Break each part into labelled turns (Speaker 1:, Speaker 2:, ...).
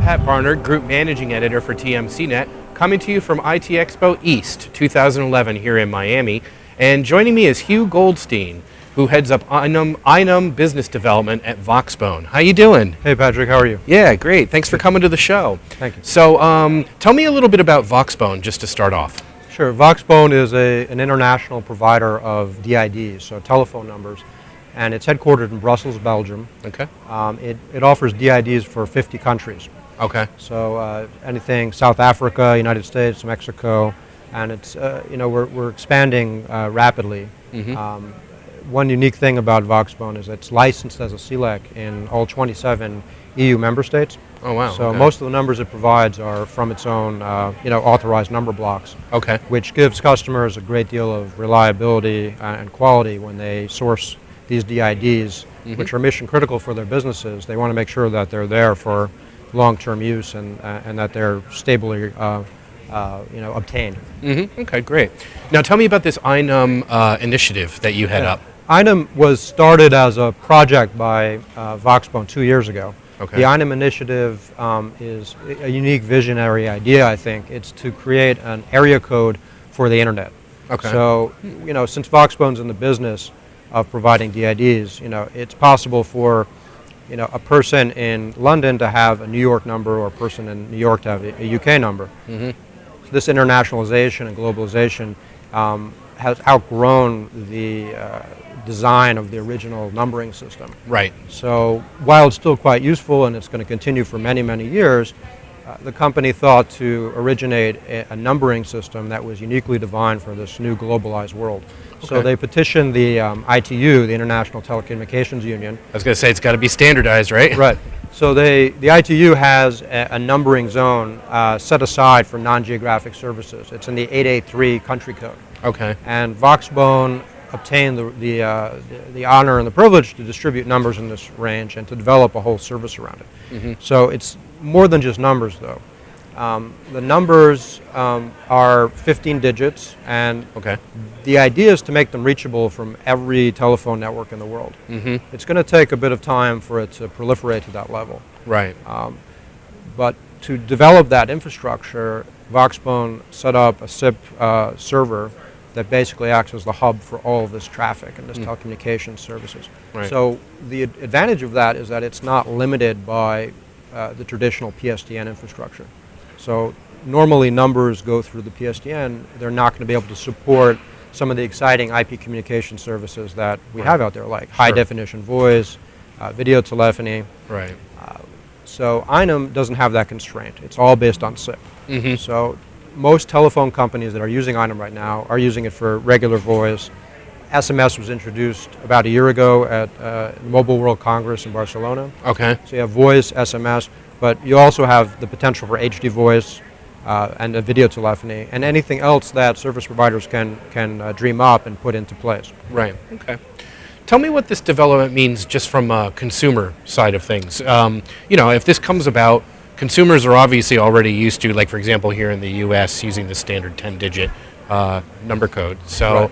Speaker 1: Pat Barnard, Group Managing Editor for TMCnet, coming to you from IT Expo East 2011 here in Miami. And joining me is Hugh Goldstein, who heads up iNum Business Development at Voxbone. How you doing?
Speaker 2: Hey Patrick, how are you?
Speaker 1: Yeah, great. Thanks for coming to the show.
Speaker 2: Thank you.
Speaker 1: So tell me a little bit about Voxbone, just to start off.
Speaker 2: Sure. Voxbone is an international provider of DIDs, so telephone numbers, and it's headquartered in Brussels, Belgium.
Speaker 1: Okay.
Speaker 2: It offers DIDs for 50 countries.
Speaker 1: Okay.
Speaker 2: So anything South Africa, United States, Mexico, and it's we're expanding rapidly.
Speaker 1: Mm-hmm.
Speaker 2: One unique thing about Voxbone is it's licensed as a CLEC in all 27 EU member states.
Speaker 1: Oh wow.
Speaker 2: So
Speaker 1: okay.
Speaker 2: most of the numbers it provides are from its own authorized number blocks.
Speaker 1: Okay.
Speaker 2: Which gives customers a great deal of reliability and quality when they source these DIDs,
Speaker 1: mm-hmm.
Speaker 2: which are mission critical for their businesses. They want to make sure that they're there for long-term use and that they're stably obtained.
Speaker 1: Mm-hmm. Okay, great. Now tell me about this iNum initiative that you head up.
Speaker 2: iNum was started as a project by Voxbone 2 years ago.
Speaker 1: Okay.
Speaker 2: The iNum initiative is a unique visionary idea, I think. It's to create an area code for the internet.
Speaker 1: Okay.
Speaker 2: So, since Voxbone's in the business of providing DIDs, it's possible for, a person in London to have a New York number or a person in New York to have a UK number.
Speaker 1: Mm-hmm.
Speaker 2: So this internationalization and globalization has outgrown the design of the original numbering system.
Speaker 1: Right.
Speaker 2: So while it's still quite useful and it's going to continue for many, many years, the company thought to originate a numbering system that was uniquely designed for this new globalized world. Okay. So they petitioned the ITU, the International Telecommunications Union.
Speaker 1: I was going to say it's got to be standardized, right?
Speaker 2: Right. So the ITU has a numbering zone set aside for non-geographic services. It's in the 883 country code.
Speaker 1: Okay.
Speaker 2: And Voxbone obtained the honor and the privilege to distribute numbers in this range and to develop a whole service around it. Mm-hmm. So it's more than just numbers, though. The numbers are 15 digits, and
Speaker 1: okay.
Speaker 2: The idea is to make them reachable from every telephone network in the world.
Speaker 1: Mm-hmm.
Speaker 2: It's going to take a bit of time for it to proliferate to that level.
Speaker 1: Right.
Speaker 2: But to develop that infrastructure, Voxbone set up a SIP server that basically acts as the hub for all of this traffic and this telecommunications services.
Speaker 1: Right.
Speaker 2: So the advantage of that is that it's not limited by the traditional PSTN infrastructure. So normally numbers go through the PSTN, they're not going to be able to support some of the exciting IP communication services that we have out there, like high definition voice, video telephony.
Speaker 1: Right.
Speaker 2: So iNum doesn't have that constraint. It's all based on SIP.
Speaker 1: Mm-hmm.
Speaker 2: So most telephone companies that are using iNum right now are using it for regular voice. SMS was introduced about a year ago at Mobile World Congress in Barcelona. Okay. So you have voice, SMS, but you also have the potential for HD voice and video telephony and anything else that service providers can dream up and put into place.
Speaker 1: Right. Okay. Tell me what this development means just from a consumer side of things. If this comes about, consumers are obviously already used to, like for example here in the U.S., using the standard 10-digit number code. So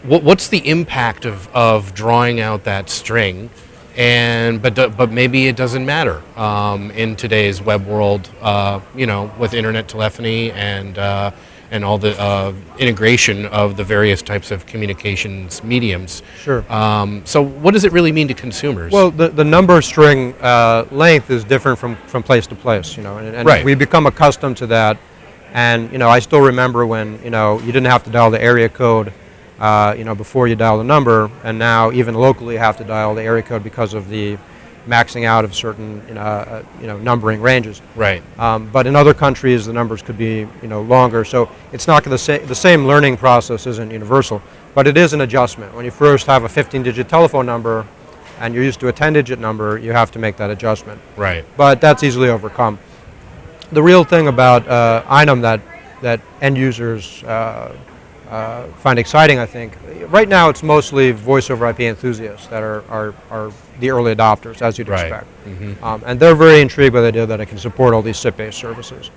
Speaker 1: what's the impact of drawing out that string? But maybe it doesn't matter in today's web world, with internet telephony and all the integration of the various types of communications mediums.
Speaker 2: Sure.
Speaker 1: So what does it really mean to consumers?
Speaker 2: Well, the number string length is different from place to place, and
Speaker 1: right.
Speaker 2: We become accustomed to that. And, I still remember when, you didn't have to dial the area code, before you dial the number, and now even locally you have to dial the area code because of the maxing out of certain, numbering ranges.
Speaker 1: Right.
Speaker 2: But in other countries, the numbers could be, longer. So it's not the same learning process isn't universal, but it is an adjustment. When you first have a 15-digit telephone number and you're used to a 10-digit number, you have to make that adjustment.
Speaker 1: Right.
Speaker 2: But that's easily overcome. The real thing about iNum that end users find exciting, I think. Right now, it's mostly voice over IP enthusiasts that are the early adopters, as you'd expect. Mm-hmm. And they're very intrigued by the idea that it can support all these SIP-based services.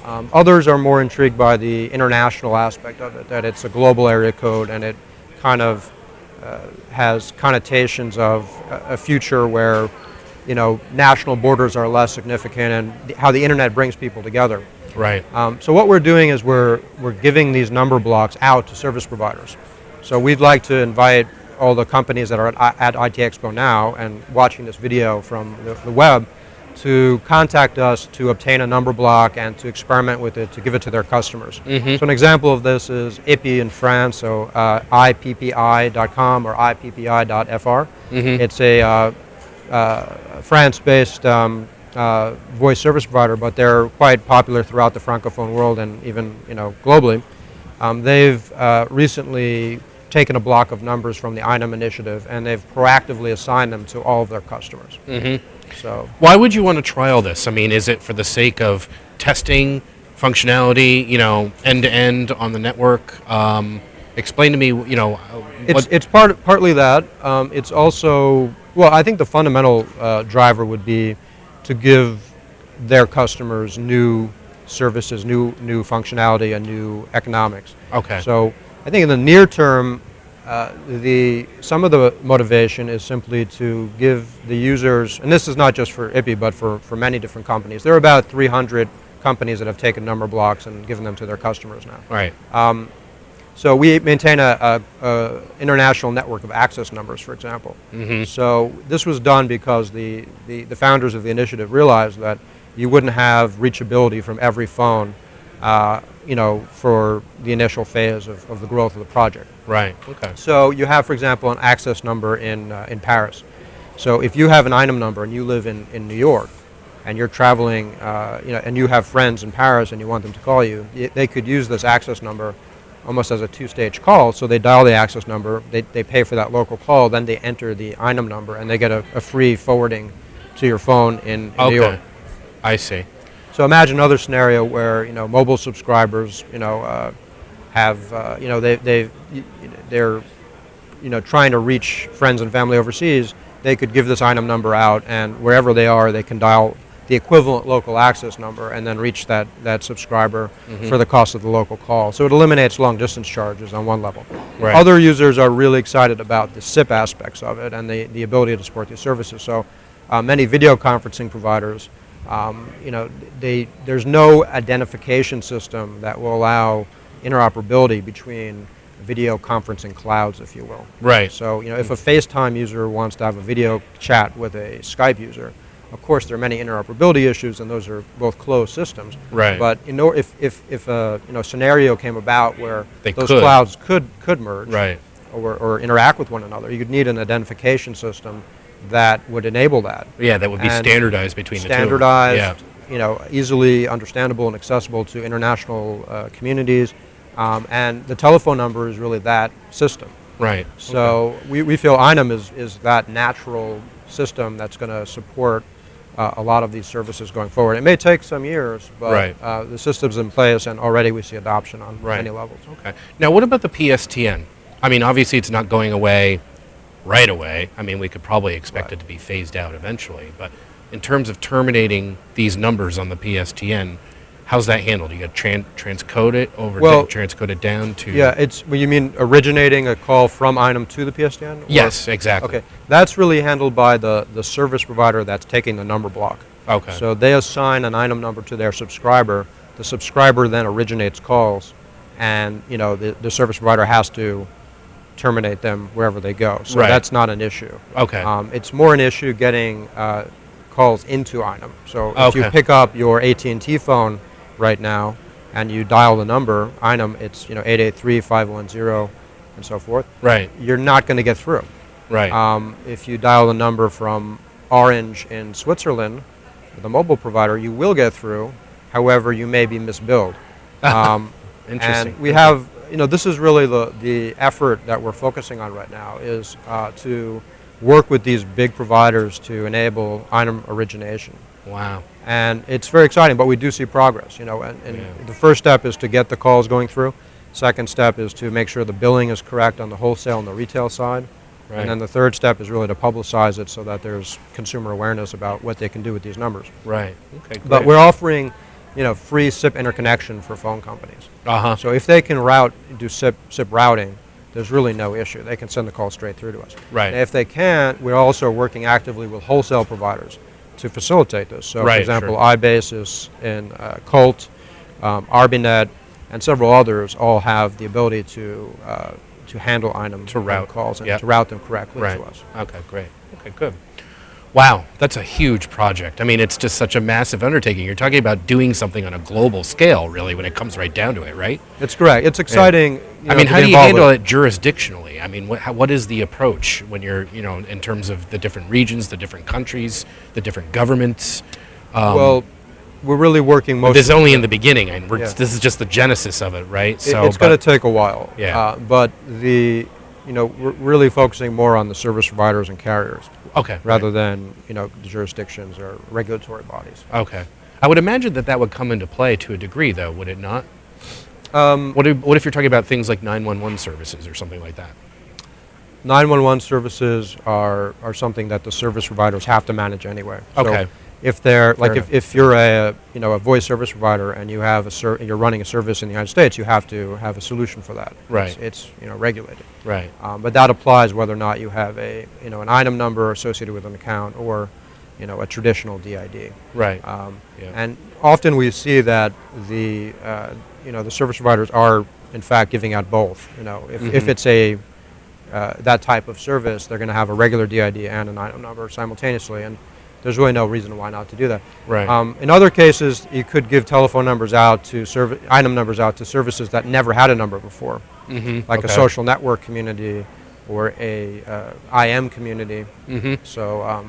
Speaker 2: Others are more intrigued by the international aspect of it, that it's a global area code and it kind of has connotations of a future where national borders are less significant, and how the internet brings people together.
Speaker 1: Right.
Speaker 2: So what we're doing is we're giving these number blocks out to service providers. So we'd like to invite all the companies that are at IT Expo now and watching this video from the web to contact us to obtain a number block and to experiment with it, to give it to their customers. So an example of this is IPI in France, so ippi.com or ippi.fr. It's a France-based voice service provider, but they're quite popular throughout the Francophone world and even globally. They've recently taken a block of numbers from the iNum initiative, and they've proactively assigned them to all of their customers. So,
Speaker 1: why would you want to trial this? I mean, is it for the sake of testing functionality, end to end on the network? Explain to me,
Speaker 2: it's partly that. It's also, well, I think the fundamental driver would be to give their customers new services, new functionality, and new economics.
Speaker 1: Okay.
Speaker 2: So I think in the near term, some of the motivation is simply to give the users, and this is not just for IPI, but for many different companies. There are about 300 companies that have taken number blocks and given them to their customers now.
Speaker 1: Right.
Speaker 2: So we maintain a international network of access numbers, for example. So this was done because the founders of the initiative realized that you wouldn't have reachability from every phone for the initial phase of the growth of the project.
Speaker 1: Right. Okay.
Speaker 2: So you have, for example, an access number in Paris. So if you have an iNum number and you live in New York, and you're traveling, and you have friends in Paris and you want them to call you, they could use this access number almost as a two-stage call. So they dial the access number, they pay for that local call, then they enter the iNum number, and they get a free forwarding to your phone in New York.
Speaker 1: I see.
Speaker 2: So imagine another scenario where mobile subscribers have they're trying to reach friends and family overseas. They could give this iNum number out, and wherever they are, they can dial the equivalent local access number and then reach that subscriber for the cost of the local call. So it eliminates long distance charges on one level.
Speaker 1: Right.
Speaker 2: Other users are really excited about the SIP aspects of it and the ability to support these services. So many video conferencing providers, there's no identification system that will allow interoperability between video conferencing clouds, if you will.
Speaker 1: Right.
Speaker 2: So if a FaceTime user wants to have a video chat with a Skype user, of course there are many interoperability issues, and those are both closed systems.
Speaker 1: Right.
Speaker 2: But if a scenario came about where those
Speaker 1: could.
Speaker 2: clouds could merge,
Speaker 1: Right.
Speaker 2: or interact with one another, you'd need an identification system that would enable that.
Speaker 1: Yeah, that would be
Speaker 2: And
Speaker 1: standardized between the two.
Speaker 2: Standardized, easily understandable and accessible to international communities. And the telephone number is really that system.
Speaker 1: Right.
Speaker 2: So we feel iNum is that natural system that's going to support a lot of these services going forward. It may take some years, but the system's in place, and already we see adoption on many levels.
Speaker 1: Okay. Now, what about the PSTN? I mean, obviously it's not going away right away. I mean, we could probably expect it to be phased out eventually, but in terms of terminating these numbers on the PSTN, how's that handled? You got to transcode it over, transcode it down to...
Speaker 2: Yeah, you mean originating a call from iNum to the PSTN?
Speaker 1: Yes, exactly.
Speaker 2: Okay, that's really handled by the service provider that's taking the number block.
Speaker 1: Okay.
Speaker 2: So they assign an iNum number to their subscriber. The subscriber then originates calls, and the service provider has to terminate them wherever they go. So that's not an issue.
Speaker 1: Okay.
Speaker 2: It's more an issue getting calls into iNum. So if you pick up your AT&T phone right now and you dial the number, iNum, it's 883-510 and so forth.
Speaker 1: Right.
Speaker 2: You're not going to get through.
Speaker 1: Right.
Speaker 2: If you dial the number from Orange in Switzerland, the mobile provider, you will get through. However, you may be misbilled.
Speaker 1: Interesting.
Speaker 2: And we have, this is really the effort that we're focusing on right now, is to work with these big providers to enable iNum origination.
Speaker 1: Wow.
Speaker 2: And it's very exciting, but we do see progress, and the first step is to get the calls going through. Second step is to make sure the billing is correct on the wholesale and the retail side. Right. And then the third step is really to publicize it so that there's consumer awareness about what they can do with these numbers.
Speaker 1: Right. Okay. Great.
Speaker 2: But we're offering, free SIP interconnection for phone companies.
Speaker 1: Uh-huh.
Speaker 2: So if they can do SIP routing, there's really no issue. They can send the call straight through to us.
Speaker 1: Right.
Speaker 2: And if they can't, we're also working actively with wholesale providers to facilitate this. So, for example, iBasis and Colt, Arbinet, and several others all have the ability to handle iNum
Speaker 1: to route
Speaker 2: calls and to route them correctly to us.
Speaker 1: Okay, great. Okay, good. Wow, that's a huge project. I mean, it's just such a massive undertaking. You're talking about doing something on a global scale, really, when it comes right down to it, right?
Speaker 2: It's correct. It's exciting.
Speaker 1: I mean, how do you handle it jurisdictionally? I mean, what is the approach when you're, in terms of the different regions, the different countries, the different governments?
Speaker 2: Well, we're really working most.
Speaker 1: This is only in the beginning, and this is just the genesis of it, right?
Speaker 2: So it's going to take a while.
Speaker 1: Yeah.
Speaker 2: But we're really focusing more on the service providers and carriers.
Speaker 1: Okay.
Speaker 2: Rather than the jurisdictions or regulatory bodies.
Speaker 1: Okay. I would imagine that would come into play to a degree, though, would it not? What if you're talking about things like 911 services or something like that?
Speaker 2: 911 services are something that the service providers have to manage anyway.
Speaker 1: Okay.
Speaker 2: So if they're if you're a voice service provider and you have you're running a service in the United States, you have to have a solution for that.
Speaker 1: Right.
Speaker 2: It's regulated.
Speaker 1: Right.
Speaker 2: But that applies whether or not you have an iNum number associated with an account or a traditional DID.
Speaker 1: Right.
Speaker 2: And often we see that the service providers are in fact giving out both. If it's that type of service, they're going to have a regular DID and an iNum number simultaneously, and there's really no reason why not to do that.
Speaker 1: Right.
Speaker 2: In other cases, you could give telephone numbers out to iNum numbers out to services that never had a number before, like a social network community or a IM community. So,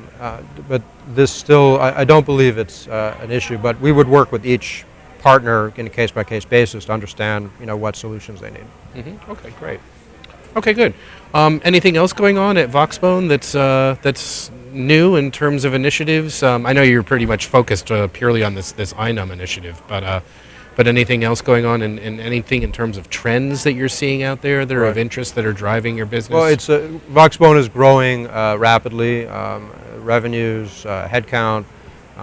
Speaker 2: but this still, I don't believe it's an issue. But we would work with each partner in a case-by-case basis to understand, what solutions they need.
Speaker 1: Okay, great. Okay, good. Anything else going on at Voxbone that's new in terms of initiatives? I know you're pretty much focused purely on this iNum initiative, but anything else going on and anything in terms of trends that you're seeing out there that are of interest that are driving your business?
Speaker 2: Well, Voxbone is growing rapidly. Revenues, headcount.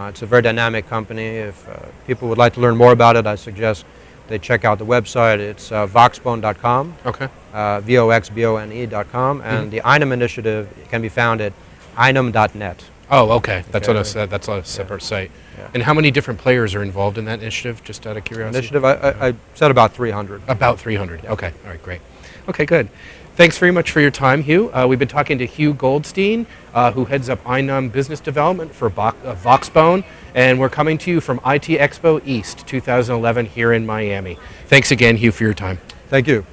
Speaker 2: It's a very dynamic company. If people would like to learn more about it, I suggest they check out the website. It's voxbone.com.
Speaker 1: Okay.
Speaker 2: voxbone.com, and the iNum initiative can be found at inum.net.
Speaker 1: Oh, okay. That's what I said. That's a separate site.
Speaker 2: Yeah.
Speaker 1: And how many different players are involved in that initiative, just out of curiosity?
Speaker 2: Initiative, I said about 300.
Speaker 1: About 300.
Speaker 2: Yeah.
Speaker 1: Okay. All right, great. Okay, good. Thanks very much for your time, Hugh. We've been talking to Hugh Goldstein, who heads up iNum Business Development for Voxbone, and we're coming to you from IT Expo East 2011 here in Miami. Thanks again, Hugh, for your time.
Speaker 2: Thank you.